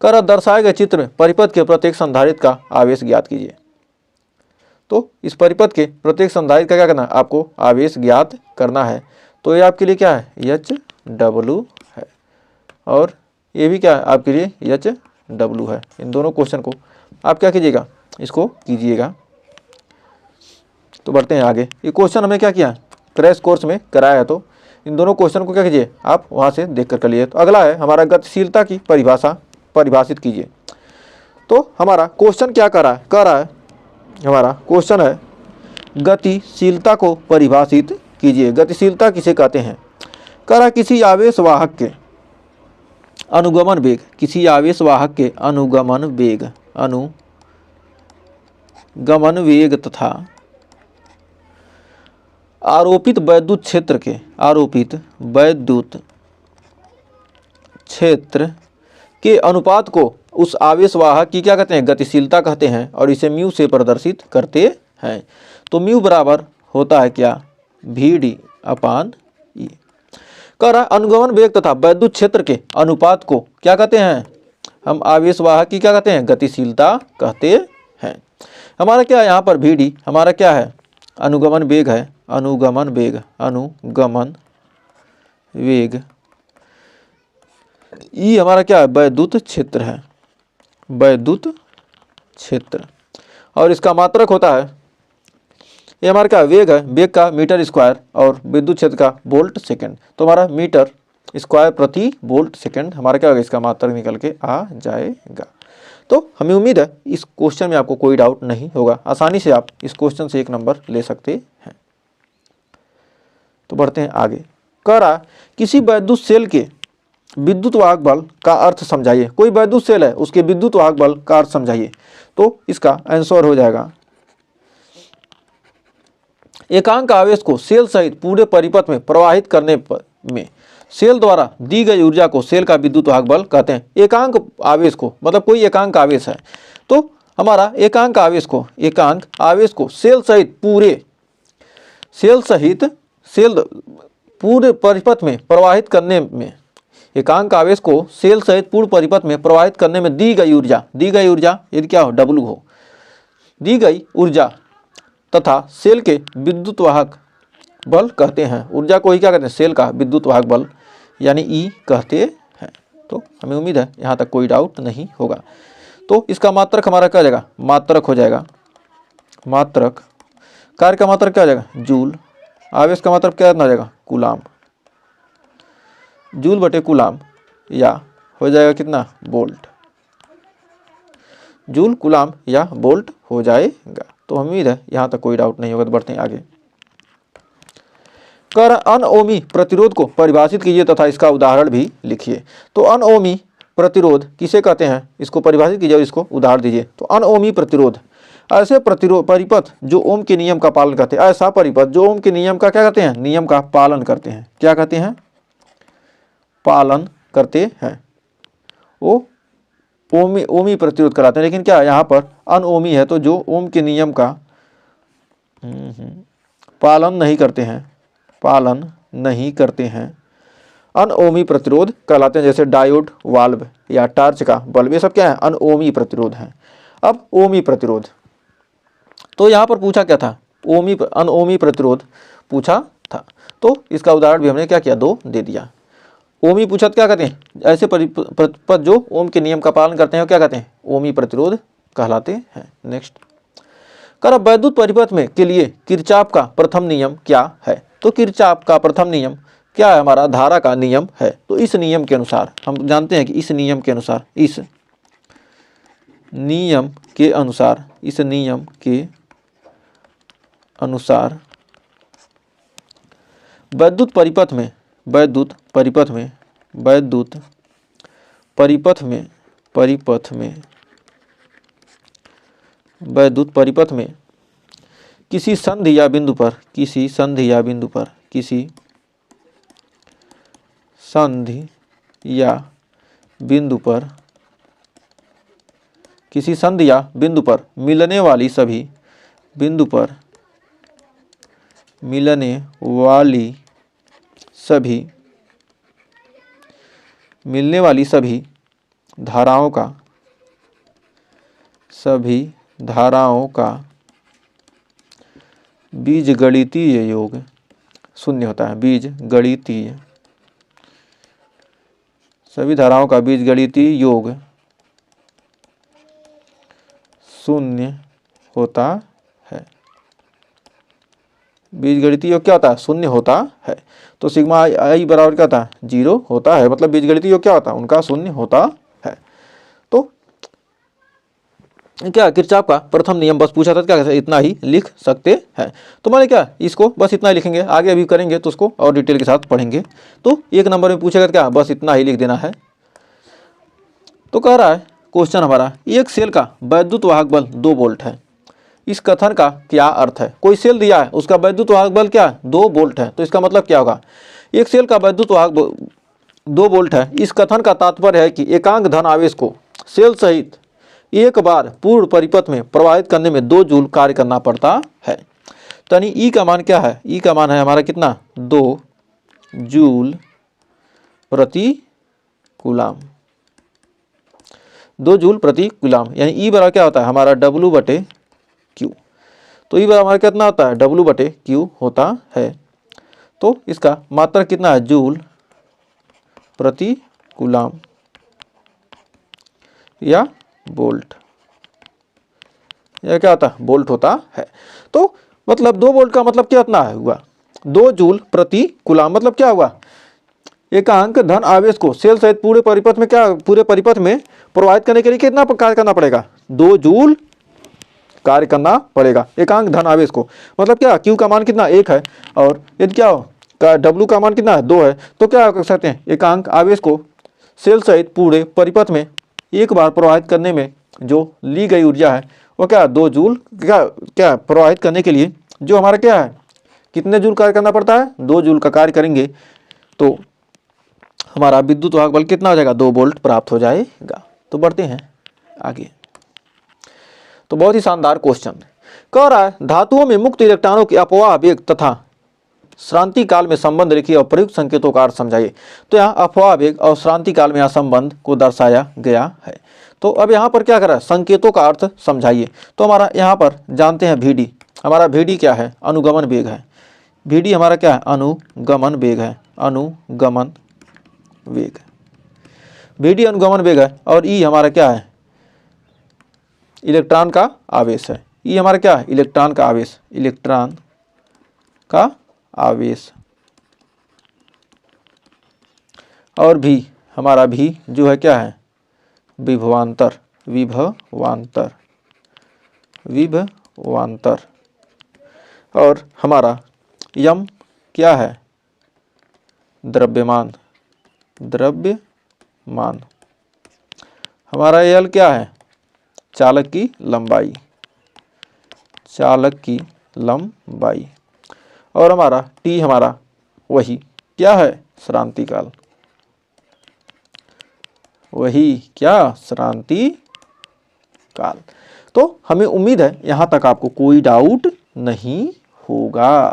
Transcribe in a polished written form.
कर दर्शाए गए चित्र में परिपथ के प्रत्येक संधारित्र का आवेश ज्ञात कीजिए। तो इस परिपथ के प्रत्येक संधारित्र का क्या करना है, आपको आवेश ज्ञात करना है। तो ये आपके लिए क्या है, HW है, और ये भी क्या है आपके लिए HW है। इन दोनों क्वेश्चन को आप क्या कीजिएगा, इसको कीजिएगा। तो बढ़ते हैं आगे। ये क्वेश्चन हमें क्या किया, क्रैश कोर्स में कराया है, तो इन दोनों क्वेश्चन को क्या कीजिए, आप वहाँ से देख कर लिए। तो अगला है हमारा गतिशीलता की परिभाषा परिभाषित कीजिए। तो हमारा क्वेश्चन क्या कर रहा है हमारा क्वेश्चन है गतिशीलता को परिभाषित कीजिए। गतिशीलता किसे कहते हैं, करा किसी आवेश वाहक के अनुगमन वेग, किसी आवेश वाहक के अनुगमन वेग तथा आरोपित वैद्युत क्षेत्र के अनुपात को उस आवेश वाहक की क्या कहते हैं, गतिशीलता कहते हैं, और इसे म्यू से प्रदर्शित करते हैं। तो म्यू बराबर होता है क्या, VD/E। कह अनुगमन वेग तथा वैद्युत क्षेत्र के अनुपात को क्या कहते हैं, हम आवेश वाहक की क्या कहते हैं, गतिशीलता कहते हैं। हमारा क्या है यहाँ पर VD हमारा क्या है, अनुगमन वेग है, अनुगमन वेग। ई हमारा क्या है, वैद्युत क्षेत्र, और इसका मात्रक होता है, ये हमारा क्या वेग है, वेग का मीटर स्क्वायर और विद्युत क्षेत्र का वोल्ट सेकंड। तो हमारा मीटर स्क्वायर प्रति वोल्ट सेकंड हमारा क्या होगा, इसका मात्रक निकल के आ जाएगा। तो हमें उम्मीद है इस क्वेश्चन में आपको कोई डाउट नहीं होगा, आसानी से आप इस क्वेश्चन से 1 नंबर ले सकते हैं। तो बढ़ते हैं आगे। कह रहा किसी वैद्युत सेल के विद्युत वाहक बल का अर्थ समझाइए। कोई वैद्युत सेल है, उसके विद्युत वाहक बल का अर्थ समझाइए। तो इसका आंसर हो जाएगा, एकांक आवेश को सेल सहित पूरे परिपथ में प्रवाहित करने में सेल द्वारा दी गई ऊर्जा को सेल का विद्युत वाहक बल कहते हैं। एकांक आवेश को मतलब कोई एकांक आवेश है, तो हमारा एकांक आवेश को सेल पूरे परिपथ में प्रवाहित करने में, एकांक आवेश को सेल सहित पूर्ण परिपथ में प्रवाहित करने में दी गई ऊर्जा यदि क्या हो, W हो, दी गई ऊर्जा तथा सेल के विद्युत वाहक बल कहते हैं। ऊर्जा को ही क्या कहते हैं, सेल का विद्युत वाहक बल यानी E कहते हैं। तो हमें उम्मीद है यहाँ तक कोई डाउट नहीं होगा। तो इसका मात्रक हमारा क्या हो जाएगा, मात्रक हो जाएगा, मात्रक कार्य का मात्रक क्या हो जाएगा, जूल। आवेश का मात्रक क्या हो जाएगा, कूलाम, जूल बटे कूलाम, या हो जाएगा कितना, वोल्ट, जूल कूलाम या वोल्ट हो जाएगा। तो उम्मीद है यहाँ तक कोई डाउट नहीं होगा। तो बढ़ते हैं आगे। कर अनओमी प्रतिरोध को परिभाषित कीजिए तथा इसका उदाहरण भी लिखिए। तो अनओमी प्रतिरोध किसे कहते हैं, इसको परिभाषित कीजिए और इसको उदाहरण दीजिए। तो अनओमी प्रतिरोध ऐसे परिपथ जो ओम के नियम का पालन करते हैं, ऐसा परिपथ जो ओम के नियम का क्या कहते हैं, नियम का पालन करते हैं। क्या कहते हैं, पालन करते हैं, वो ओमी प्रतिरोध कराते हैं। लेकिन क्या यहाँ पर अनओमी है, तो जो ओम के नियम का पालन नहीं करते हैं अनओमी प्रतिरोध कहलाते हैं। जैसे डायोड, वाल्व या टार्च का बल्ब, ये सब क्या है, अनओमी प्रतिरोध है। अब ओमी प्रतिरोध, तो यहाँ पर पूछा क्या था, अनओमी प्रतिरोध पूछा था, तो इसका उदाहरण भी हमने क्या किया, 2 दे दिया। ओमी पूछा तो क्या कहते हैं, ऐसे परिपथ जो ओम के नियम का पालन करते हैं क्या कहते हैं, ओमी प्रतिरोध कहलाते हैं। नेक्स्ट, कर वैद्युत परिपथ में के लिए किरचॉफ का प्रथम नियम क्या है। तो किरचॉफ का प्रथम नियम क्या है, हमारा धारा का नियम है। तो इस नियम के अनुसार हम जानते हैं कि इस नियम के अनुसार वैद्युत परिपथ में किसी संधि या बिंदु पर मिलने वाली सभी धाराओं का बीजगणितीय योग शून्य होता है। बीजगणितीय, सभी धाराओं का बीजगणितीय योग शून्य होता है। बीजगणितीय योग क्या होता है? शून्य होता है। तो सिग्मा आई बराबर क्या होता है? 0 होता है। मतलब बीजगणितीय योग क्या होता है? उनका शून्य होता है। तो क्या किरचॉफ का प्रथम नियम बस पूछा था, क्या इतना ही लिख सकते हैं। तो मैंने क्या इसको बस इतना ही लिखेंगे, आगे अभी करेंगे तो उसको और डिटेल के साथ पढ़ेंगे। तो एक नंबर में पूछेगा क्या, बस इतना ही लिख देना है। तो कह रहा है क्वेश्चन हमारा, एक सेल का वैद्युत वाहक बल 2 वोल्ट है, इस कथन का क्या अर्थ है? कोई सेल दिया है, उसका वैद्युत वाहक बल क्या है? 2 वोल्ट है। तो इसका मतलब क्या होगा? एक सेल का वैद्युत वाहक 2 वोल्ट है, इस कथन का तात्पर्य है कि एकांक धन आवेश को सेल सहित एक बार पूर्ण परिपथ में प्रवाहित करने में 2 जूल कार्य करना पड़ता है। यानी ई का मान क्या है? ई का मान है हमारा कितना? 2 जूल प्रति कूलाम। 2 जूल प्रति कूलाम, यानी ई बराबर क्या होता है हमारा? W/Q। तो ई बराबर हमारा कितना होता है? W/Q होता है। तो इसका मात्रक कितना है? जूल प्रति कूलाम या वोल्ट, यह क्या होता है? वोल्ट होता है। तो मतलब 2 वोल्ट का मतलब कितना हुआ? 2 जूल प्रति कूलाम। मतलब क्या हुआ? एकांक धन आवेश को सेल सहित पूरे परिपथ में प्रवाहित करने के लिए कितना कार्य करना पड़ेगा? 2 जूल कार्य करना पड़ेगा एकांक धन आवेश को। मतलब क्या, Q का मान कितना? 1 है, और यदि क्या हो W का मान कितना है? 2 है। तो क्या कर सकते हैं? एकांक आवेश को सेल सहित पूरे परिपथ में एक बार प्रवाहित करने में जो ली गई ऊर्जा है वो क्या? 2 जूल। क्या प्रवाहित करने के लिए जो हमारा क्या है, कितने जूल कार्य करना पड़ता है? 2 जूल का कार्य करेंगे तो हमारा विद्युत वाहक बल कितना हो जाएगा? 2 वोल्ट प्राप्त हो जाएगा। तो बढ़ते हैं आगे। तो बहुत ही शानदार क्वेश्चन कह रहा है, धातुओं में मुक्त इलेक्ट्रॉनों के अपवाह वेग तथा श्रांति काल में संबंध लिखिए और प्रयुक्त संकेतों का अर्थ समझाइए। तो यहाँ अपवाह वेग और श्रांति काल में यहाँ संबंध को दर्शाया गया है। तो अब यहाँ पर क्या कर रहा है? संकेतों का अर्थ समझाइए। तो हमारा यहाँ पर जानते हैं VD, हमारा VD क्या है? अनुगमन वेग है। VD हमारा क्या है? अनुगमन वेग है। अनुगमन वेग, VD अनुगमन वेग है। और E हमारा क्या है? इलेक्ट्रॉन का आवेश है। E हमारा क्या है? इलेक्ट्रॉन का आवेश। इलेक्ट्रॉन का आवेश। और भी हमारा भी जो है क्या है? विभवांतर। विभवांतर, विभवांतर। और हमारा यम क्या है? द्रव्यमान। द्रव्यमान। हमारा L क्या है? चालक की लंबाई। चालक की लंबाई। और हमारा T हमारा वही क्या है? श्रांति काल। वही क्या? श्रांति काल। तो हमें उम्मीद है यहाँ तक आपको कोई डाउट नहीं होगा।